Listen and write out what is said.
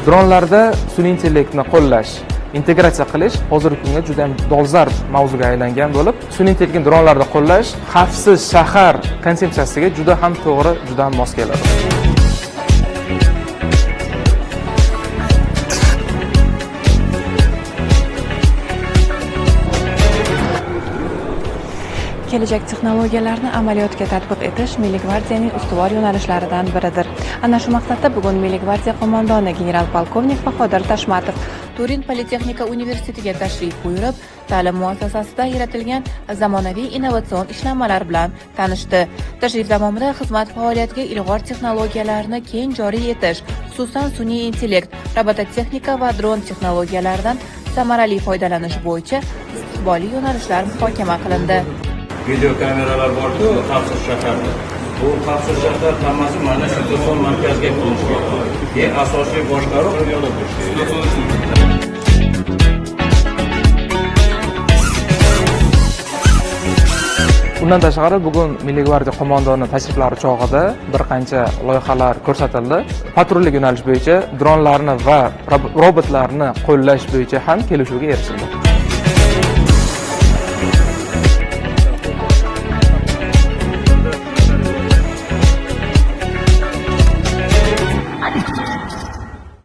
Dronlarda sun'iy intellektni qo'llash, integratsiya qilish hozirgi kunga juda ham dolzarb mavzuga aylangan bo'lib, sun'iy intellektni dronlarda qo'llash xavfsiz shahar konsepsiyasiga juda ham to'g'ri, juda ham mos keladi. Kelajak texnologiyalarni amaliyotga tatbiq etish Milliy gvardiyaning ustuvor yo'nalishlaridan biridir. Ana shu maqsadda bugun Milliy gvardiya qo'mondoni general-polkovnik Bahodir Tashmatov Turin Politexnika universitetiga tashrif buyurib, ta'lim muassasasida yaratilgan zamonaviy innovatsion ishlanmalar bilan tanishdi. Tashrif davomida xizmat faoliyatiga ilg'or texnologiyalarni keng joriy etish, xususan sun'iy intellekt, robototexnika va dron texnologiyalaridan samarali foydalanish bo'yicha istiqbolli yo'nalishlar muhokama qilindi. Video kameralar borku, xavfsiz shaharda. Bu xavfsiz shahar hammasi mana shu telefon markaziga qilingan. Asosiy boshqaruv dunyoda Undan tashqari bugun Milliy gvardiya qo'mondoni tashriflari chog'ida bir qancha loyihalar ko'rsatildi. Patrullik yo'nalish bo'yicha dronlarni va robotlarni qo'llash bo'yicha ham kelishuvga erishildi.